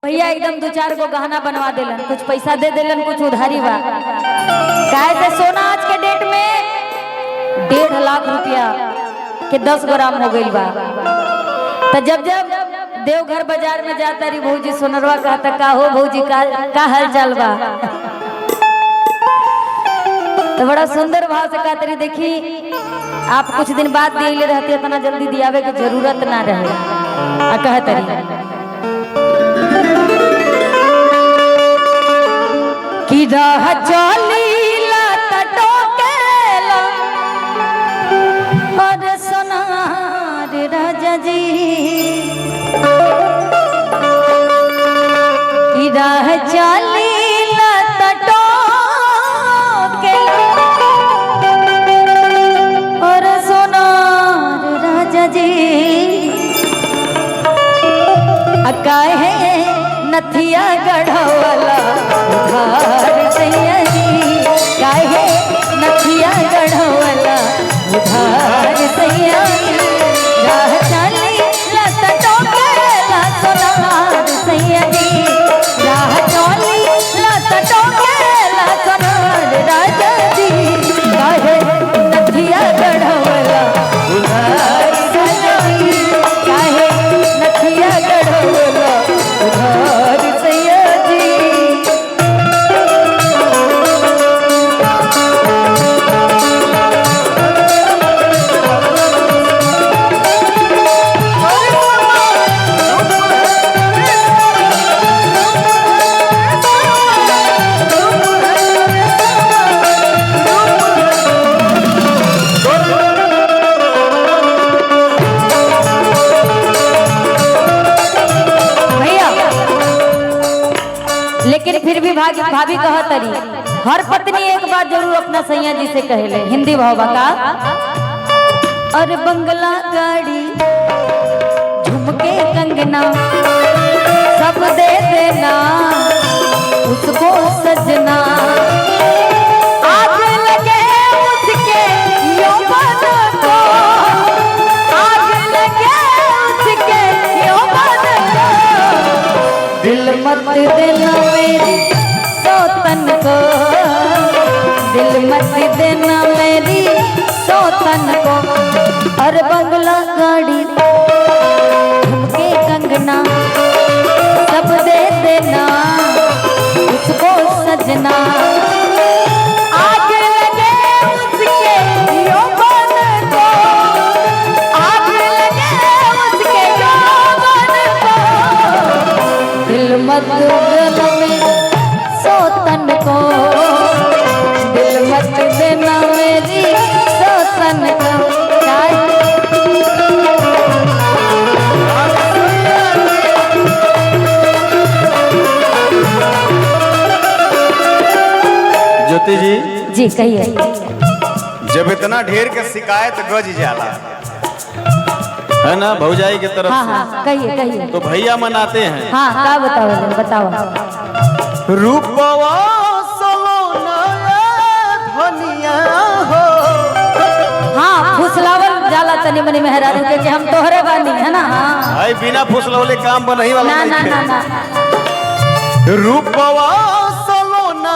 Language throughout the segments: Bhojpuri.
भैया एकदम 2-4 गो गहना बनवा देलन, कुछ पैसा दे देलन, कुछ उधारी बा। काहे से सोना आज के डेट में 1.5 लाख रुपया के 10 ग्राम हो गई बा। तो जब जब देवघर बाजार में जाता रही भौजी सोनरवा कहता का हो भौजी का हाल चाल बा। तो बड़ा सुंदर भाव से कहते रही देखी आप कुछ दिन बाद दिए रहते इतना जल्दी दियावे की जरूरत ना रहे। कहते रही कि राह चलीला टटोकेला और सोनार राजा जी कि राह चलीला टटोकेला और सोनार राजा जी काहे नथिया गढ़वाला उधार सैया जी काहे नथिया गढ़वाला उधार सैया जी राह चली लत टोकेला सोनार सैया जी राह चली लत टोकेला सोनार राजा जी काहे नथिया गढ़वाला उधार सैया जी काहे नथिया गढ़वाला उधार सैया जी। लेकिन फिर भी भाभी कहत रही हर पत्नी एक बात जरूर अपना सैया जी से कहले हिंदी भाव का और बंगला गाड़ी झुमके कंगना सब दे देना उसको सजना आग लगे उसके यौवन को आग लगे उसके यौवन को दिल मत देना मेरी सौतन को दिल मत देना मेरी सौतन को और बंगला गाड़ी झुमके कंगना सब दे देना उसको सजना आग लगे उसके यौवन को आग लगे उसके यौवन को दिल मत देना मेरी सौतन को दिल मत देना मेरी सौतन को ज्योति जी कहिए जब इतना ढेर के शिकायत गज जाला है ना भौजाई की तरफ हाँ कहिए कहिए तो भैया मनाते हैं। हाँ क्या बताओ रूपवा सलोना धनिया हो हाँ फुसलावल जाला तनी मनी मेहरारू के कि हम तोहरे बानी है ना। भाई बिना फुसलवले काम बनही वाला ना ना ना रूपवा सलोना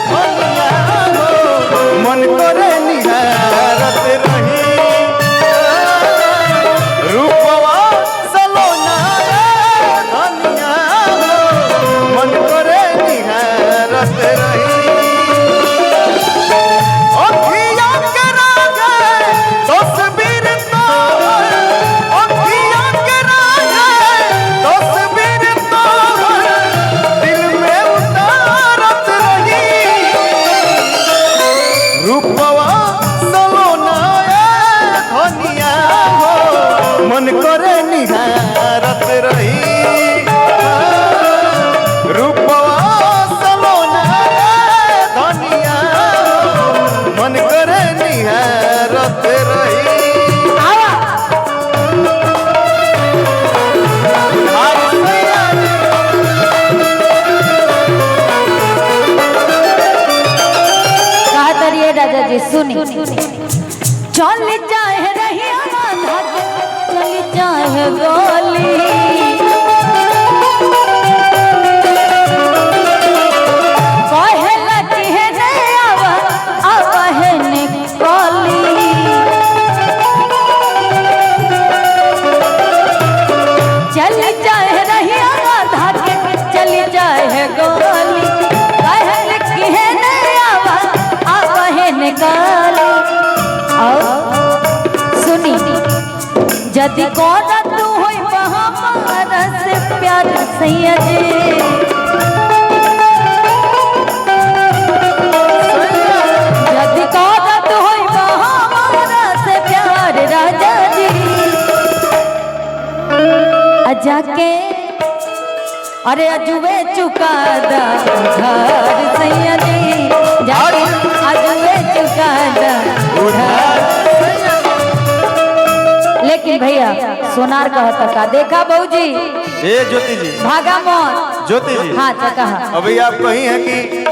धनिया हो मन करे निहारत रही रूपवा सलोना धनिया हो मन करे निहारत रही अखिया के रागे तस्वीर तोहर अखिया के रागे तस्वीर तोहर दिल में उतारत रही रूपवा सलोना धनिया हो मन करे निहारत रही रूपवा सलोना धनिया हो मन करे निहारत रही। कहा तरिए राजा जी सुनी चल जाए रही चल जाए गोली चली जाए रहिया धाके चली जाए गोली कहल की है नयावा आवे निकाली सुनी जदि कोना तू होई हमारा से प्यार सैया जी जदि कोना तू होई हमारा से प्यार राजा जी जाके अरे अजुए चुका दा उधार सैया जी जाके अजुए चुका दा उधार लेकिन भैया सोनार कहता का देखा बहूजी ए ज्योति जी भागा मोर ज्योति जी हाँ कहा अभी आप कही है कि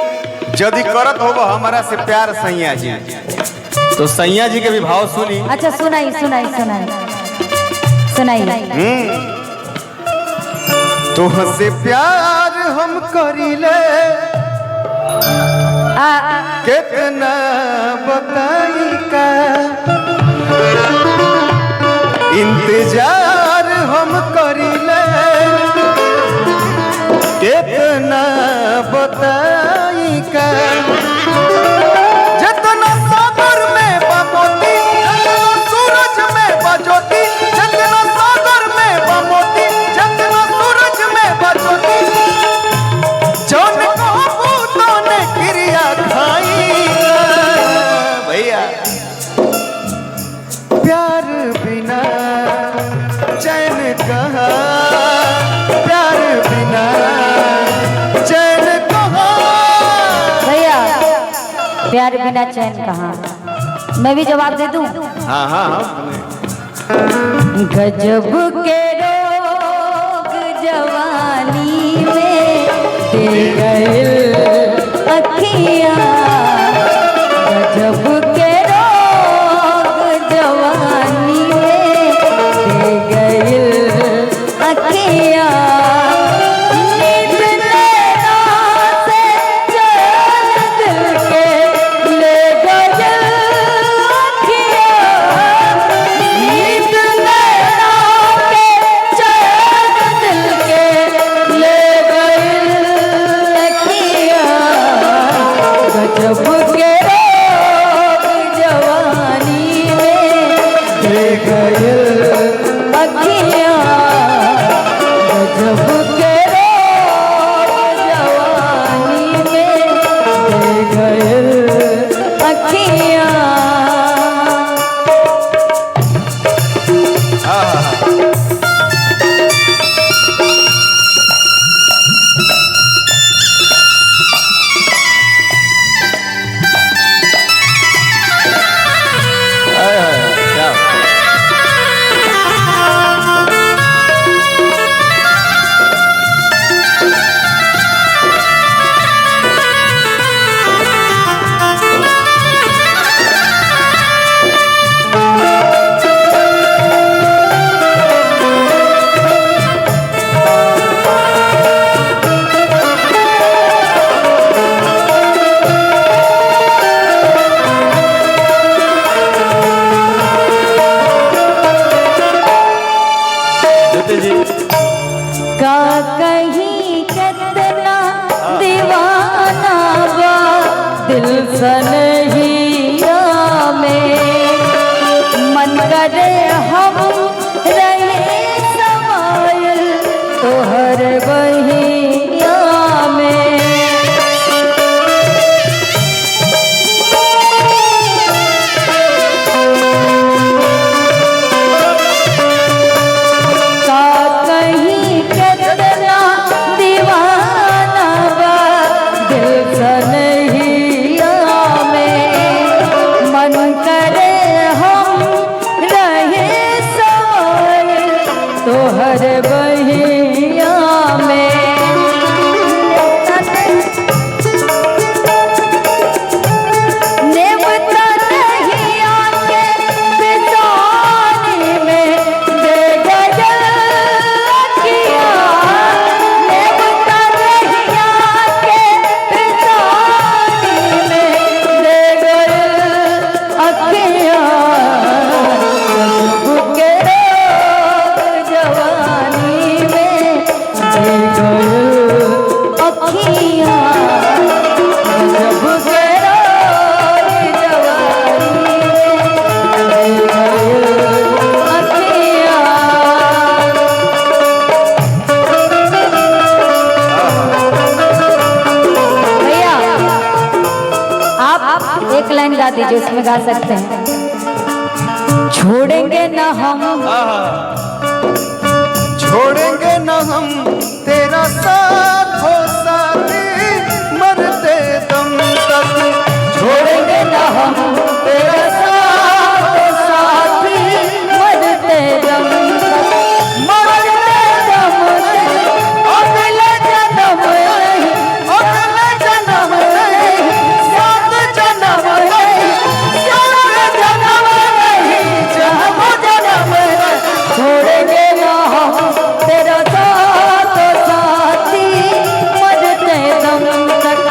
यदि करत होगा हमारा से प्यार सैया जी तो सैया जी के भी भाव सुनी। अच्छा सुनाई सुनाई सुनाई सुनाई तुहसे प्यार हम करीले कितना बताई का इंतजार हम करीले कितना बताई का जितना सागर में बमोती जितना सूरज में बजोती जितना सागर में बमोती जितना सूरज में बजोती जौन कहबू तौने क्रिया खाई भैया प्यार बिना चैन कहाँ प्यार बिना चैन कहाँ भैया प्यार बिना चैन कहाँ मैं भी जवाब दे दूं हाँ हाँ हाँ गजब के रोग जवानी में दे गए अखियाँ गजब के रोग जवानी में दे गए अखियाँ नींद नैना से चैन दिल के ले गए अखियाँ नींद नैना के चैन दिल के ले गए अखियाँ गजब के रोग जवानी में दे गए अखियाँ गजब के रोग जवानी में दे गए अखियाँ क्या ज्योति जी का कहीं कितना दीवाना बा दिल सनहिया में मन करे हम रहे समायल तोहर बहिया में का कहीं कितना दीवाना बा दिल सनहिया में मन करे हम रहे समायल तोहर बहिया में एक लाइन गा दीजिए, उसमें गा सकते हैं। छोड़ेंगे न हम, छोड़ेंगे न हम तेरे